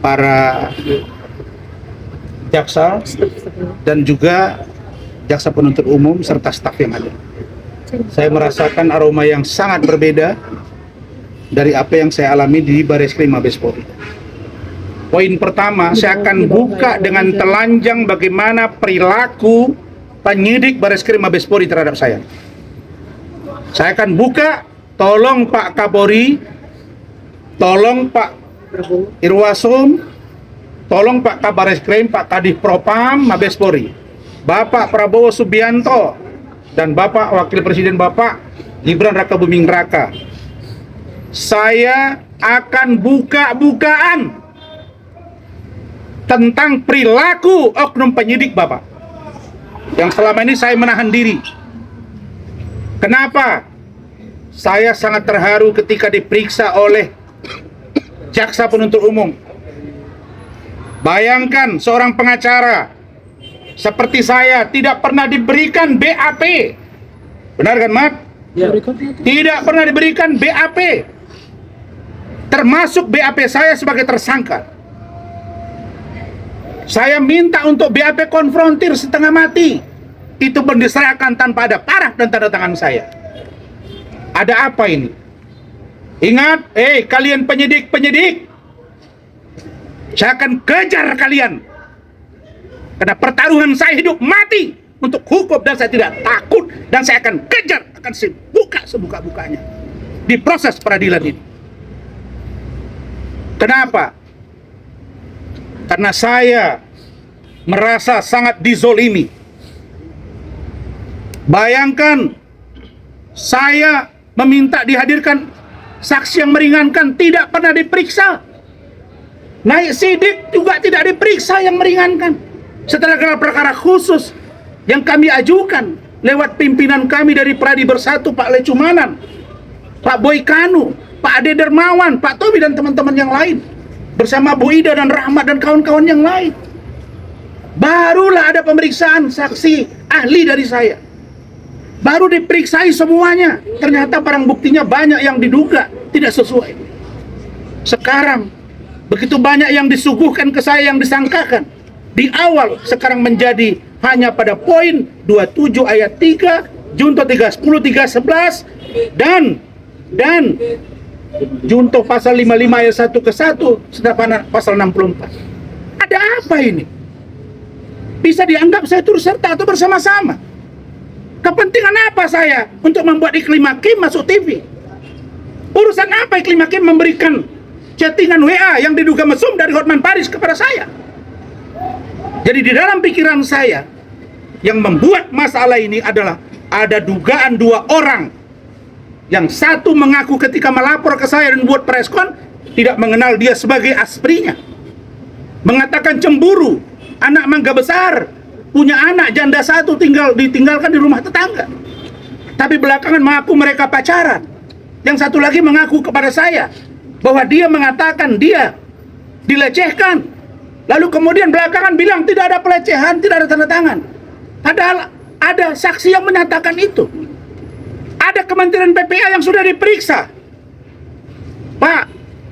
para jaksa dan juga jaksa penuntut umum serta staf yang ada. Saya merasakan aroma yang sangat berbeda dari apa yang saya alami di Bareskrim Mabes Polri. Poin pertama, saya akan buka dengan telanjang bagaimana perilaku penyidik Bareskrim Mabes Polri terhadap saya. Saya akan buka, tolong Pak Kapolri, tolong Pak Irwasum, tolong Pak Kabareskrim, Pak Kadif Propam Mabes Polri, Bapak Prabowo Subianto, dan Bapak Wakil Presiden Bapak Gibran Rakabuming Raka. Saya akan buka-bukaan tentang perilaku oknum penyidik Bapak yang selama ini saya menahan diri. Kenapa? Saya sangat terharu ketika diperiksa oleh jaksa penuntut umum. Bayangkan seorang pengacara seperti saya tidak pernah diberikan BAP. Benar kan, Mat? Ya. Tidak pernah diberikan BAP. Termasuk BAP saya sebagai tersangka. Saya minta untuk BAP konfrontir setengah mati. Itu pun diserahkan tanpa ada paraf dan tanda tangan saya. Ada apa ini? Ingat, kalian penyidik, saya akan kejar kalian. Karena pertaruhan saya hidup mati untuk hukum, dan saya tidak takut, dan saya akan kejar, akan saya buka sebuka-bukanya di proses peradilan ini. Kenapa? Karena saya merasa sangat dizolimi. Bayangkan, saya meminta dihadirkan saksi yang meringankan, tidak pernah diperiksa. Naik sidik juga tidak diperiksa yang meringankan. Setelah gelar perkara khusus yang kami ajukan lewat pimpinan kami dari Pradi Bersatu, Pak Lecumanan, Pak Boy Kanu, Pak Ade Dermawan, Pak Tobi dan teman-teman yang lain, bersama Bu Ida dan Rahmat dan kawan-kawan yang lain, barulah ada pemeriksaan saksi ahli dari saya. Baru diperiksai semuanya. Ternyata barang buktinya banyak yang diduga tidak sesuai. Sekarang begitu banyak yang disuguhkan ke saya yang disangkakan di awal, sekarang menjadi hanya pada poin 27 ayat 3, junto 310, 311 dan junto pasal 55 ayat 1 ke 1 sedangkan pasal 64. Ada apa ini? Bisa dianggap saya turut serta atau bersama-sama? Kepentingan apa saya untuk membuat Iklim Hakim masuk TV? Urusan apa Iklim Hakim memberikan chattingan WA yang diduga mesum dari Hotman Paris kepada saya? Jadi di dalam pikiran saya, yang membuat masalah ini adalah ada dugaan dua orang. Yang satu mengaku ketika melapor ke saya dan buat preskon tidak mengenal dia sebagai asprinya. Mengatakan cemburu, anak mangga besar, punya anak janda satu ditinggalkan di rumah tetangga. Tapi belakangan mengaku mereka pacaran. Yang satu lagi mengaku kepada saya bahwa dia mengatakan dia dilecehkan. Lalu kemudian belakangan bilang tidak ada pelecehan, tidak ada tanda tangan. Padahal ada saksi yang menyatakan itu. Ada Kementerian PPA yang sudah diperiksa. Pak,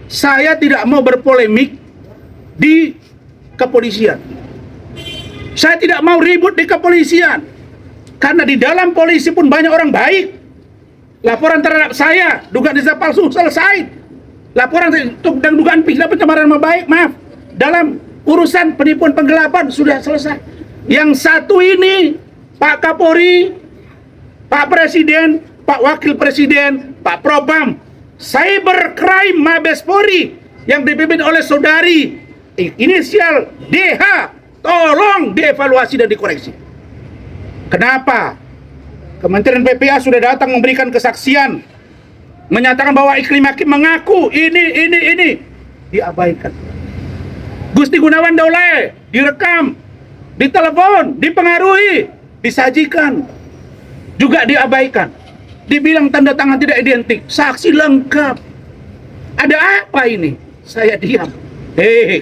saya tidak mau berpolemik di kepolisian. Saya tidak mau ribut di kepolisian. Karena di dalam polisi pun banyak orang baik. Laporan terhadap saya, dugaan ijazah palsu selesai. Laporan dan dugaan pidana pencemaran nama baik, maaf, dalam urusan penipuan penggelapan sudah selesai. Yang satu ini, Pak Kapolri, Pak Presiden, Pak Wakil Presiden, Pak Propam, Cybercrime Mabes Polri yang dipimpin oleh saudari inisial DH, tolong dievaluasi dan dikoreksi. Kenapa? Kementerian PPA sudah datang memberikan kesaksian, menyatakan bahwa Iklim Hakim mengaku ini diabaikan. Gusti Gunawan Daulay direkam, ditelepon, dipengaruhi, disajikan, juga diabaikan. Dibilang tanda tangan tidak identik, saksi lengkap. Ada apa ini? Saya diam.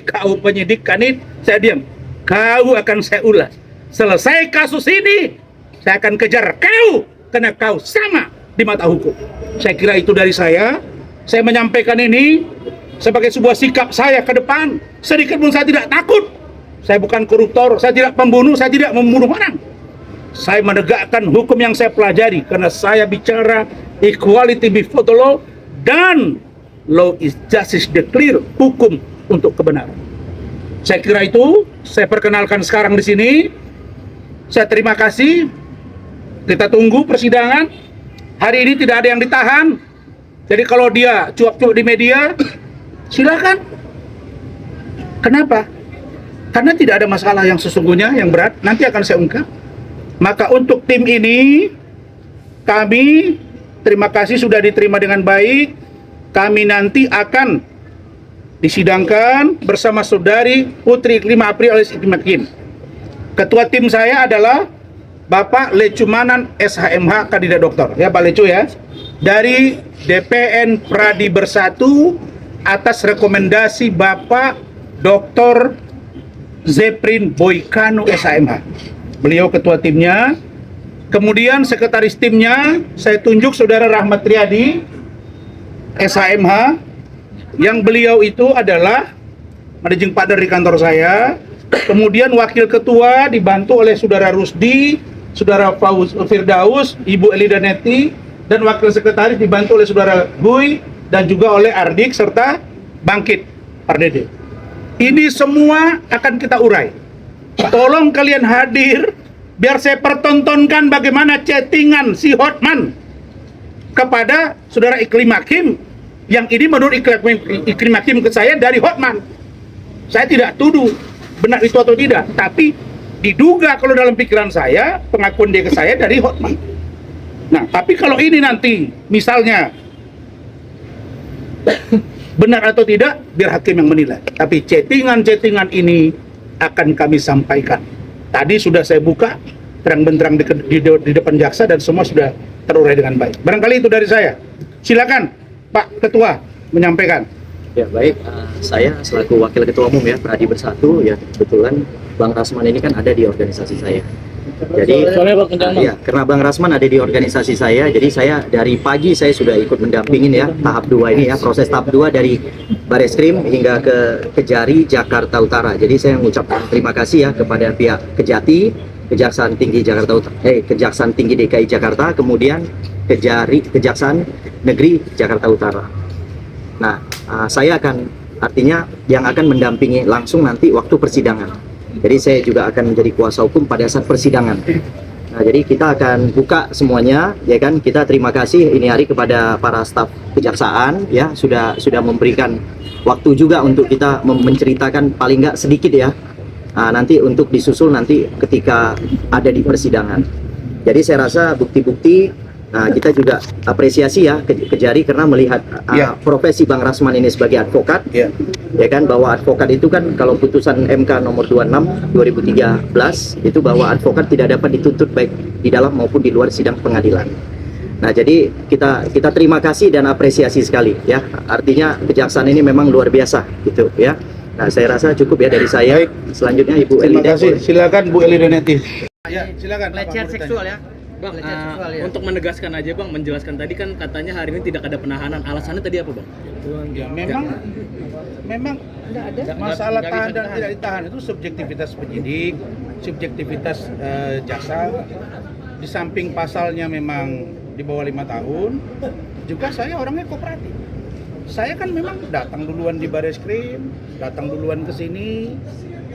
Kau penyidik kanit, saya diam. Kau akan saya ulas. Selesai kasus ini, saya akan kejar kau, karena kau sama di mata hukum. Saya kira itu dari saya. Saya menyampaikan ini sebagai sebuah sikap saya ke depan. Sedikit pun saya tidak takut. Saya bukan koruptor, saya tidak pembunuh, saya tidak membunuh orang. Saya menegakkan hukum yang saya pelajari karena saya bicara equality before the law, dan law is justice declare, hukum untuk kebenaran. Saya kira itu saya perkenalkan sekarang di sini. Saya terima kasih. Kita tunggu persidangan. Hari ini tidak ada yang ditahan. Jadi kalau dia cuap-cuap di media, silakan. Kenapa? Karena tidak ada masalah yang sesungguhnya yang berat. Nanti akan saya ungkap. Maka untuk tim ini, kami terima kasih sudah diterima dengan baik. Kami nanti akan disidangkan bersama saudari Putri 5 April alias Ibu Makin. Ketua tim saya adalah Bapak Lecumanan SHMH kandidat doktor. Ya Pak Lecu ya. Dari DPN Pradi Bersatu atas rekomendasi Bapak Dr. Zeprin Boykano SHMH. Beliau ketua timnya. Kemudian sekretaris timnya saya tunjuk Saudara Rahmat Riyadi SHMH, yang beliau itu adalah managing partner di kantor saya. Kemudian wakil ketua dibantu oleh Saudara Rusdi, Saudara Firdaus, Ibu Elida Neti, dan wakil sekretaris dibantu oleh Saudara Guy dan juga oleh Ardik serta Bangkit Pardede. Ini semua akan kita urai. Tolong kalian hadir biar saya pertontonkan bagaimana chattingan si Hotman kepada Saudara Iklim Hakim, yang ini menurut Iklim Hakim ke saya dari Hotman. Saya tidak tuduh benar itu atau tidak, tapi diduga kalau dalam pikiran saya pengakuan dia ke saya dari Hotman. Nah, tapi kalau ini nanti misalnya benar atau tidak, biar hakim yang menilai. Tapi chattingan-chattingan ini akan kami sampaikan. Tadi sudah saya buka terang benderang di depan jaksa dan semua sudah terurai dengan baik. Barangkali itu dari saya. Silakan Pak Ketua menyampaikan. Ya baik, saya selaku Wakil Ketua Umum ya Pradi Bersatu, ya kebetulan Bang Rasman ini kan ada di organisasi saya. Jadi ya, karena Bang Rasman ada di organisasi saya, jadi saya dari pagi saya sudah ikut mendampingin ya tahap 2 ini ya, proses tahap 2 dari Bareskrim hingga ke Kejari Jakarta Utara. Jadi saya mengucapkan terima kasih ya kepada pihak Kejati, Kejaksaan Tinggi Jakarta Utara, Kejaksaan Tinggi DKI Jakarta, kemudian Kejaksaan Negeri Jakarta Utara. Nah, saya akan artinya yang akan mendampingi langsung nanti waktu persidangan. Jadi saya juga akan menjadi kuasa hukum pada saat persidangan. Nah, jadi kita akan buka semuanya, ya kan? Kita terima kasih ini hari kepada para staf kejaksaan, ya sudah memberikan waktu juga untuk kita menceritakan paling nggak sedikit ya. Nanti untuk disusul nanti ketika ada di persidangan. Jadi saya rasa bukti-bukti. Nah, kita juga apresiasi ya Kejari karena melihat profesi Bang Rasman ini sebagai advokat, ya kan, bahwa advokat itu kan kalau putusan MK nomor 26 2013 itu bahwa advokat tidak dapat dituntut baik di dalam maupun di luar sidang pengadilan. Nah, jadi kita terima kasih dan apresiasi sekali ya. Artinya kejaksaan ini memang luar biasa gitu ya. Nah, saya rasa cukup ya dari saya. Baik. Selanjutnya Ibu Elida. Terima kasih. Silakan Bu Elida Neti. Ya, silakan. Pelecehan seksual ya. Bang, untuk menegaskan aja Bang, menjelaskan tadi kan katanya hari ini tidak ada penahanan. Alasannya tadi apa Bang? Ya, memang tidak ada masalah tahan dan tidak ditahan, itu subjektivitas penyidik, subjektivitas jaksa. Di samping pasalnya memang di bawah 5 tahun, juga saya orangnya kooperatif. Saya kan memang datang duluan di Bareskrim, datang duluan ke sini,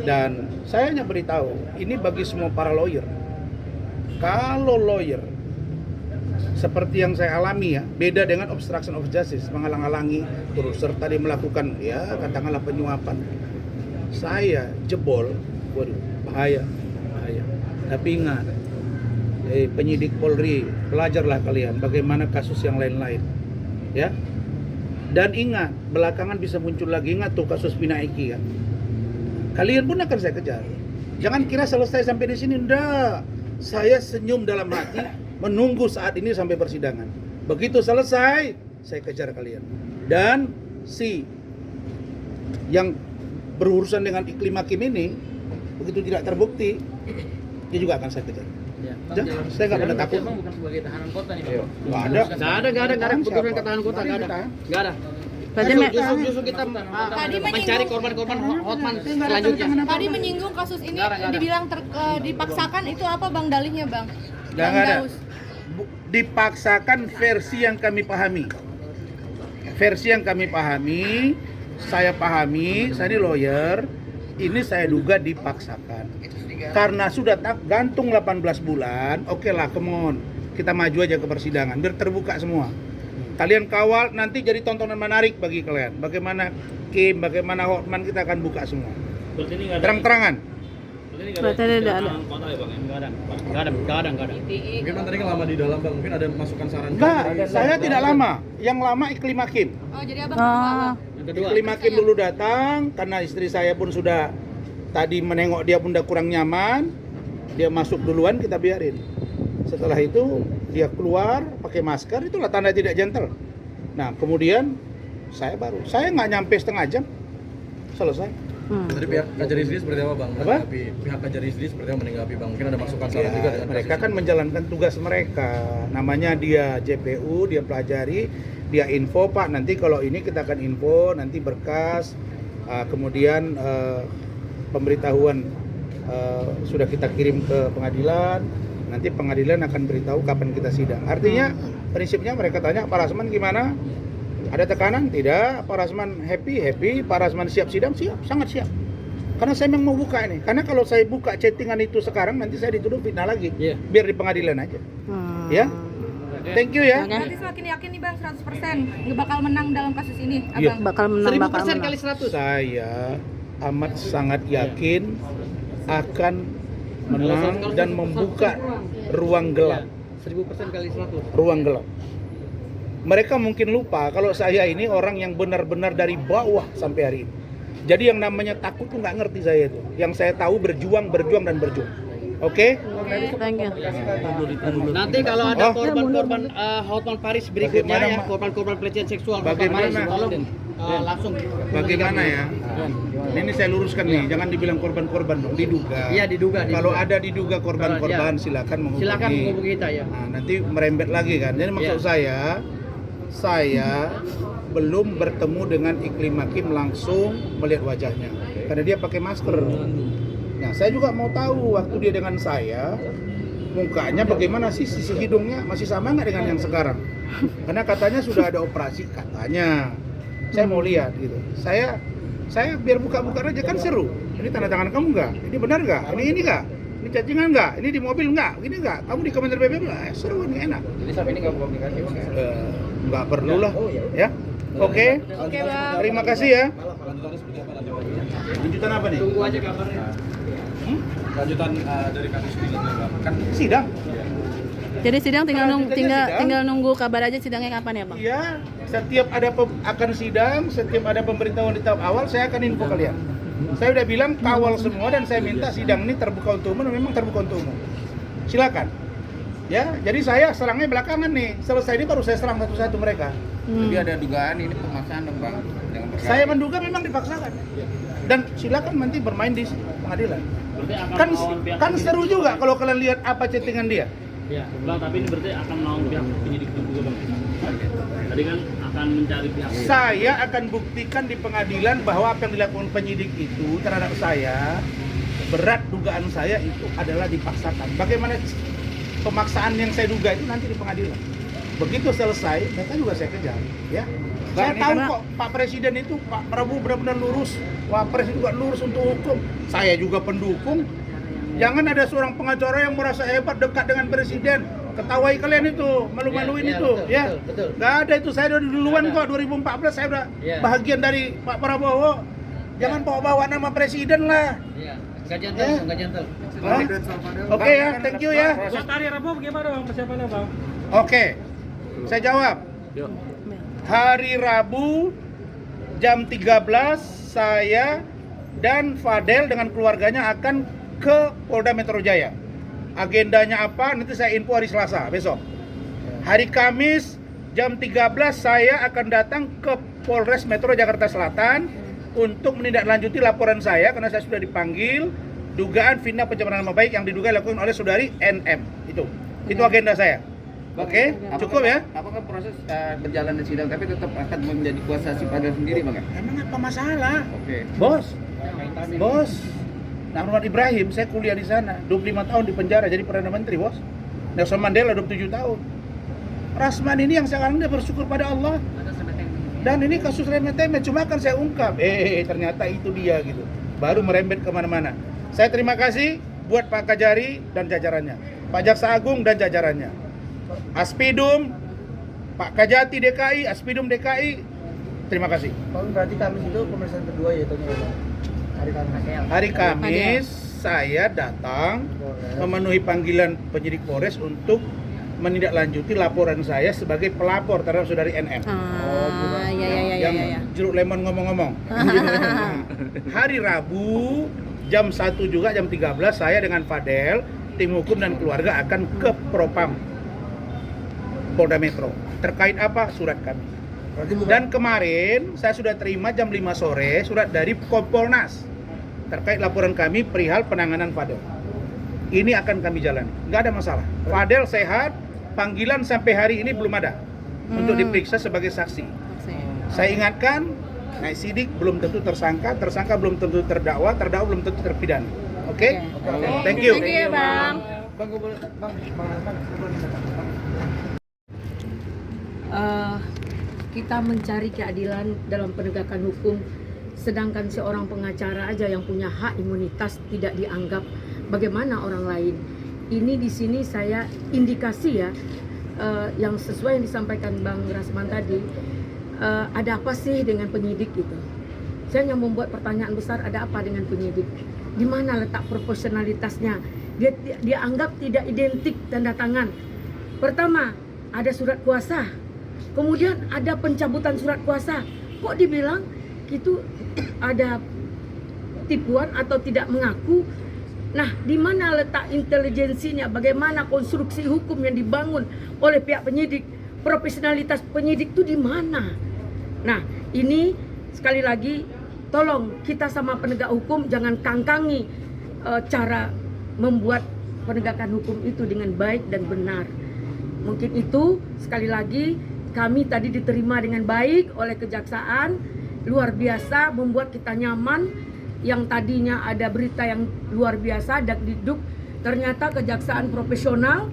dan saya hanya beritahu ini bagi semua para lawyer. Kalau lawyer seperti yang saya alami ya, beda dengan obstruction of justice, menghalang-halangi turut serta dia melakukan ya katakanlah penyuapan. Saya jebol, waduh bahaya. Tapi ingat, penyidik Polri, belajarlah kalian bagaimana kasus yang lain-lain, ya. Dan ingat, belakangan bisa muncul lagi, ingat tuh kasus Pina Eki kan. Kalian pun akan saya kejar. Jangan kira selesai sampai di sini, enggak. Saya senyum dalam hati menunggu saat ini sampai persidangan. Begitu selesai, saya kejar kalian. Dan si yang berurusan dengan Iklim Hakim ini, begitu tidak terbukti, dia juga akan saya kejar. Ya, saya nggak pernah takut. Bukan sebagai tahanan kota nih Bang. Nggak ada. Nggak ada putusan ketahanan kota, nggak ada. Berarti Justru kita mencari korban-korban Hotman selanjutnya. Tadi menyinggung kasus ini dibilang dipaksakan, itu apa Bang dalihnya Bang? Nggak ada. Dipaksakan versi yang kami pahami. Versi yang kami pahami, saya pahami, saya ini lawyer, ini saya duga dipaksakan. Karena sudah gantung 18 bulan, oke lah, come on. Kita maju aja ke persidangan, biar terbuka semua. Kalian kawal, nanti jadi tontonan menarik bagi kalian. Bagaimana Kim, bagaimana Hotman, kita akan buka semua. Terang-terangan. berarti tidak ada. Nggak ada. Mungkin tadi kan lama di dalam bang, mungkin ada masukan saran. Enggak, saya tidak lama. Yang lama Iklim Hakim. Oh, jadi Abang Yang kedua, Iklim Hakim dulu datang, karena istri saya pun sudah tadi menengok dia pun udah kurang nyaman. Dia masuk duluan, kita biarin. Setelah itu dia keluar pakai masker, itulah tanda tidak gentle. Nah kemudian saya nggak nyampe setengah jam selesai. Dari pihak Kajari Rizli seperti apa bang? Apa? Pihak Kajari Rizli seperti apa menanggapi bang? Mungkin ada masukan saran juga dengan Mereka kasus kan ini. menjalankan tugas mereka. Namanya dia JPU, dia pelajari, dia info Pak. Nanti kalau ini kita akan info, nanti berkas, kemudian pemberitahuan sudah kita kirim ke pengadilan. Nanti pengadilan akan beritahu kapan kita sidang. Artinya prinsipnya mereka tanya Pak Rasman gimana? Ada tekanan? Tidak. Pak Rasman happy. Pak Rasman siap sidang? Siap, sangat siap. Karena saya memang mau buka ini. Karena kalau saya buka chattingan itu sekarang nanti saya dituduh fitnah lagi. Iya. Biar di pengadilan aja. Ya. Thank you ya. Berarti semakin yakin nih Bang 100% nggak bakal menang dalam kasus ini, Iya. Abang. Bakal menang, 1000% kali 100. Saya amat sangat yakin akan menang dan membuka ruang gelap. 1000% kali 100. Ruang gelap. Mereka mungkin lupa kalau saya ini orang yang benar-benar dari bawah sampai hari ini. Jadi yang namanya takut tuh nggak ngerti saya itu. Yang saya tahu berjuang dan berjuang. Oke? Thank you. Nanti kalau ada Oh. korban-korban Hotman Paris berikutnya Bagaimana, ya, Mak? korban-korban pelecehan seksual Bagaimana? Hotman Paris, tolong langsung. Bagaimana ya? Ini saya luruskan nih, jangan dibilang korban-korban dong, diduga. Iya, diduga. Kalau ada diduga korban-korban silakan menghubungi. Silakan menghubungi kita ya. Nah, nanti merembet lagi kan. Jadi maksud saya belum bertemu dengan Iklim Hakim langsung melihat wajahnya. Karena dia pakai masker. Nah, saya juga mau tahu waktu dia dengan saya mukanya bagaimana sih, sisi hidungnya masih sama nggak dengan yang sekarang? Karena katanya sudah ada operasi katanya. Saya mau lihat gitu. Saya biar buka-buka aja kan seru. Ini tanda tangan kamu nggak? Ini benar nggak? Ini nggak? Ini chattingan nggak? Ini di mobil nggak? Ini nggak? Kamu di Kementerian BPM nggak? Seru ini enak. Jadi sampai ini nggak komunikasi bang? Nggak perlu lah, ya. Oke. Oke, Bang. Terima kasih ya. Lanjutannya seperti apa lanjutannya? Lanjutan apa nih? Tunggu aja kabarnya. Lanjutan dari kasus ini bang? Kan Sidang. Jadi sidang tinggal Lanjutannya sidang. tinggal nunggu kabar aja sidangnya kapan ya Bang? Iya, setiap ada akan sidang, setiap ada pemberitahuan di tahap awal, saya akan info kalian. Saya udah bilang kawal semua dan saya minta sidang ini terbuka untuk umum, dan memang terbuka untuk umum. Silakan. Ya, jadi saya serangnya belakangan nih. Selesai ini baru saya serang satu-satu mereka. Jadi ada dugaan ini pemaksaan dong bang. Saya menduga memang dipaksakan. Dan silakan nanti bermain di pengadilan. Kan seru juga kalau kalian lihat apa chattingan dia. Ya, Bang, tapi ini berarti akan melawan pihak penyidik juga, Bang. Tadi kan akan mencari pihak. Saya akan buktikan di pengadilan bahwa apa yang dilakukan penyidik itu terhadap saya, berat dugaan saya itu adalah dipaksakan. Bagaimana pemaksaan yang saya duga itu nanti di pengadilan. Begitu selesai, mereka juga saya kejar, ya. Saya tahu kok Pak Presiden itu, Pak Prabowo benar-benar lurus, Wapres juga lurus untuk hukum. Saya juga pendukung. Jangan ada seorang pengacara yang merasa hebat dekat dengan Presiden. Ketawai kalian itu, malu-maluin Ya, itu, betul, ya. betul. Nggak ada itu, saya udah duluan kok 2014 saya udah bahagian dari Pak Prabowo. Jangan bawa-bawa nama Presiden lah. Iya, nggak gentle. Hah? Oke ya, thank you ya. Hari Rabu bagaimana, Bang, persiapannya, Bang? Oke, saya jawab. Hari Rabu jam 13 saya dan Fadel dengan keluarganya akan ke Polda Metro Jaya. Agendanya apa? Nanti saya info hari Selasa besok. Hari Kamis jam 13 saya akan datang ke Polres Metro Jakarta Selatan untuk menindaklanjuti laporan saya karena saya sudah dipanggil dugaan fitnah pencemaran nama baik yang diduga dilakukan oleh saudari NM. Itu agenda saya. Oke, cukup ya? Apakah proses berjalan di sidang tapi tetap akan menjadi kuasa si Fadel sendiri bang? Emang apa masalah? Oke. Bos. Muhammad Ibrahim, saya kuliah di sana, 25 tahun di penjara jadi Perdana Menteri, bos. Nelson Mandela 27 tahun. Rasman ini yang sekarang dia bersyukur pada Allah. Dan ini kasus remeh-temeh, cuma kan saya ungkap, ternyata itu dia gitu. Baru merembet kemana-mana. Saya terima kasih buat Pak Kajari dan jajarannya, Pak Jaksa Agung dan jajarannya, Aspidum, Pak Kajati DKI, Aspidum DKI, terima kasih. Berarti Kamis itu pemeriksaan kedua ya itu Hari Kamis saya datang memenuhi panggilan penyidik Polres untuk menindaklanjuti laporan saya sebagai pelapor terhadap saudari NM. Yang jeruk lemon ngomong-ngomong. Hari Rabu jam 1 juga jam 13 saya dengan Fadel, tim hukum dan keluarga akan ke Propam Polda Metro. Terkait apa? Surat kami. Dan kemarin saya sudah terima jam 5 sore surat dari Kompolnas terkait laporan kami perihal penanganan Fadel. Ini akan kami jalani, nggak ada masalah. Fadel sehat, panggilan sampai hari ini belum ada untuk diperiksa sebagai saksi. Saya ingatkan, naik sidik belum tentu tersangka, tersangka belum tentu terdakwa, terdakwa belum tentu terpidana. Oke? Thank you. Thank you, Bang. Kita mencari keadilan dalam penegakan hukum, sedangkan seorang pengacara aja yang punya hak imunitas tidak dianggap bagaimana orang lain. Ini di sini saya indikasi ya, yang sesuai yang disampaikan Bang Rasman tadi, ada apa sih dengan penyidik gitu. Saya yang membuat pertanyaan besar, ada apa dengan penyidik? Di mana letak proporsionalitasnya? Dia anggap tidak identik tanda tangan. Pertama, ada surat kuasa. Kemudian ada pencabutan surat kuasa. Kok dibilang itu ada tipuan atau tidak mengaku? Nah, di mana letak intelijensinya? Bagaimana konstruksi hukum yang dibangun oleh pihak penyidik? Profesionalitas penyidik itu di mana? Nah, ini sekali lagi tolong kita sama penegak hukum jangan kangkangi cara membuat penegakan hukum itu dengan baik dan benar. Mungkin itu sekali lagi kami tadi diterima dengan baik oleh kejaksaan, luar biasa, membuat kita nyaman. Yang tadinya ada berita yang luar biasa, dakdikduk, ternyata kejaksaan profesional,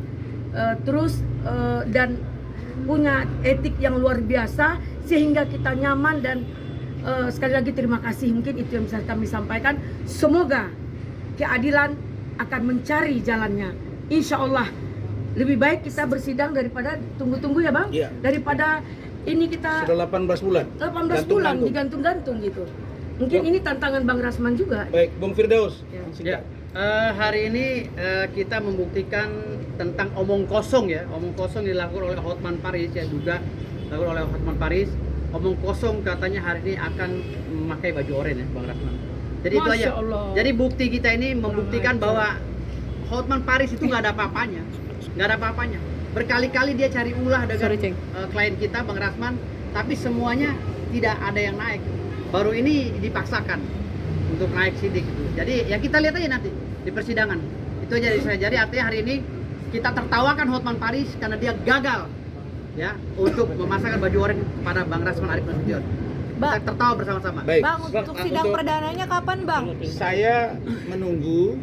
dan punya etik yang luar biasa, sehingga kita nyaman. Dan sekali lagi terima kasih, mungkin itu yang bisa kami sampaikan. Semoga keadilan akan mencari jalannya, insya Allah. Lebih baik kita bersidang daripada tunggu-tunggu ya Bang? Iya. Daripada ini kita Sudah 18 bulan. 18 bulan digantung-gantung gitu. Mungkin ini tantangan Bang Rasman juga. Baik, Bung Firdaus. Ya, hari ini kita membuktikan tentang omong kosong ya. Omong kosong dilakukan oleh Hotman Paris ya, juga dilakukan oleh Hotman Paris. Omong kosong katanya hari ini akan memakai baju oranye ya Bang Rasman. Jadi itu aja. Jadi bukti kita ini membuktikan bahwa Hotman Paris itu nggak ada apa-apanya. Nggak ada apa-apanya. Berkali-kali dia cari ulah dengan klien kita Bang Rasman, tapi semuanya tidak ada yang naik. Baru ini dipaksakan untuk naik sidik itu. Jadi ya kita lihat aja nanti di persidangan. Itu aja dari saya. Jadi artinya hari ini kita tertawakan Hotman Paris karena dia gagal ya untuk memasangkan baju oranye kepada Bang Rasman Arif Nasution. Kita tertawa bersama-sama. Baik. Bang, untuk sidang perdananya kapan, Bang? Saya menunggu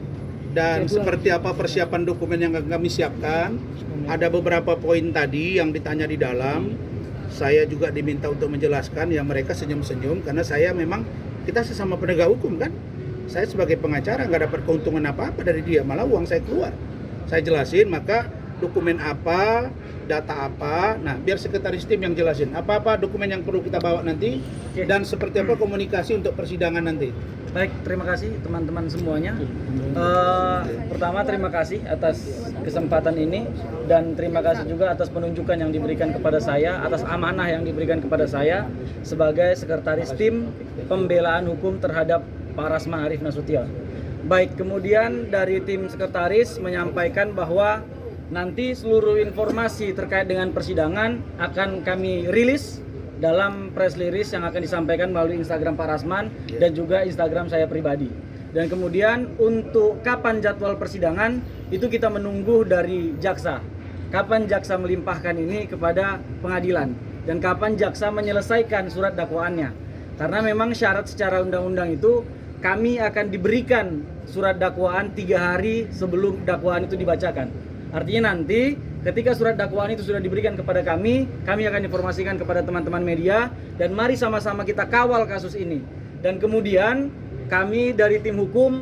dan seperti apa persiapan dokumen yang kami siapkan. Ada beberapa poin tadi yang ditanya di dalam. Saya juga diminta untuk menjelaskan, ya mereka senyum-senyum karena saya memang, kita sesama penegak hukum kan. Saya sebagai pengacara nggak dapat keuntungan apa-apa dari dia, malah uang saya keluar. Saya jelasin, maka dokumen apa, data apa, nah biar sekretaris tim yang jelasin apa-apa dokumen yang perlu kita bawa nanti dan seperti apa komunikasi untuk persidangan nanti. Baik, terima kasih teman-teman semuanya. Pertama terima kasih atas kesempatan ini dan terima kasih juga atas penunjukan yang diberikan kepada saya, atas amanah yang diberikan kepada saya sebagai sekretaris tim pembelaan hukum terhadap Pak Rasman Arif Nasution. Baik, kemudian dari tim sekretaris menyampaikan bahwa nanti seluruh informasi terkait dengan persidangan akan kami rilis dalam press release yang akan disampaikan melalui Instagram Pak Rasman dan juga Instagram saya pribadi. Dan kemudian untuk kapan jadwal persidangan itu kita menunggu dari jaksa. kapan jaksa melimpahkan ini kepada pengadilan dan kapan jaksa menyelesaikan surat dakwaannya. Karena memang syarat secara undang-undang itu kami akan diberikan surat dakwaan 3 hari sebelum dakwaan itu dibacakan. Artinya nanti ketika surat dakwaan itu sudah diberikan kepada kami akan informasikan kepada teman-teman media dan mari sama-sama kita kawal kasus ini. Dan kemudian kami dari tim hukum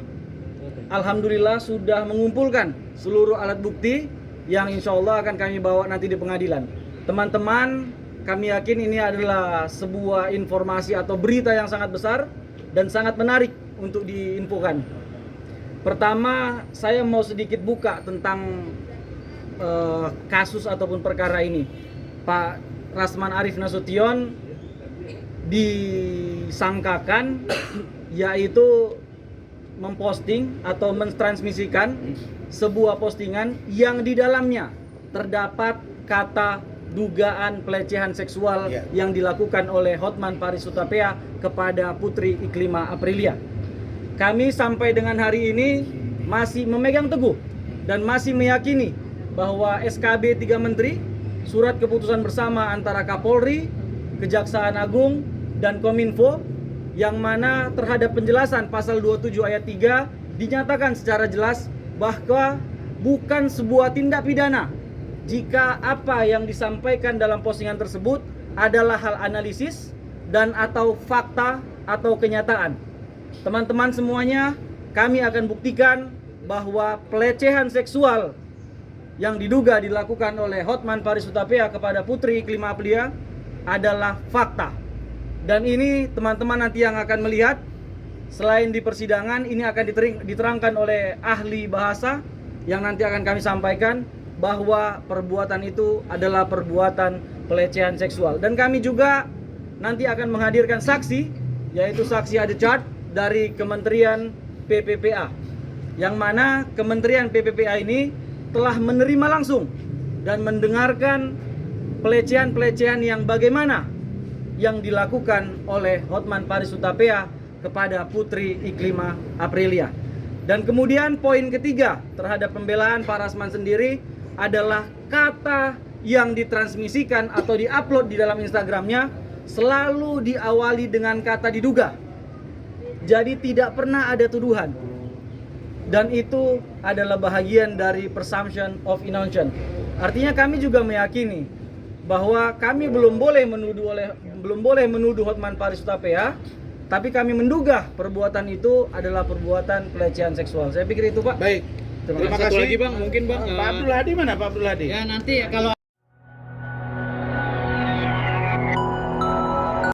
alhamdulillah sudah mengumpulkan seluruh alat bukti yang insya Allah akan kami bawa nanti di pengadilan. Teman-teman, kami yakin ini adalah sebuah informasi atau berita yang sangat besar dan sangat menarik untuk diinfokan. Pertama, saya mau sedikit buka tentang kasus ataupun perkara ini. Pak Rasman Arif Nasution disangkakan yaitu memposting atau mentransmisikan sebuah postingan yang di dalamnya terdapat kata dugaan pelecehan seksual yang dilakukan oleh Hotman Paris Hutapea kepada Putri Iklimah Aprilia. Kami sampai dengan hari ini masih memegang teguh dan masih meyakini bahwa SKB 3 Menteri, surat keputusan bersama antara Kapolri, Kejaksaan Agung, dan Kominfo yang mana terhadap penjelasan pasal 27 ayat 3 dinyatakan secara jelas bahwa bukan sebuah tindak pidana jika apa yang disampaikan dalam postingan tersebut adalah hal analisis dan atau fakta atau kenyataan. Teman-teman semuanya, kami akan buktikan bahwa pelecehan seksual yang diduga dilakukan oleh Hotman Paris Hutapea kepada Putri Iklimah Aprilia adalah fakta. Dan ini teman-teman nanti yang akan melihat, selain di persidangan ini akan diterangkan oleh ahli bahasa yang nanti akan kami sampaikan bahwa perbuatan itu adalah perbuatan pelecehan seksual. Dan kami juga nanti akan menghadirkan saksi, yaitu saksi Ade Chart dari Kementerian PPPA, yang mana Kementerian PPPA ini telah menerima langsung dan mendengarkan pelecehan-pelecehan yang bagaimana yang dilakukan oleh Hotman Paris Hutapea kepada Putri Iklimah Aprilia. Dan kemudian poin ketiga terhadap pembelaan Pak Rasman sendiri adalah kata yang ditransmisikan atau diupload di dalam Instagramnya selalu diawali dengan kata diduga. Jadi tidak pernah ada tuduhan. Dan itu adalah bahagian dari presumption of innocence. Artinya kami juga meyakini bahwa kami belum boleh menuduh Hotman Paris Hutapea, tapi kami menduga perbuatan itu adalah perbuatan pelecehan seksual. Saya pikir itu, Pak. Baik. Terima kasih. Satu lagi, Bang, mungkin Bang. Pak Abdul Hadi mana Pak Abdul Hadi? Ya nanti kalau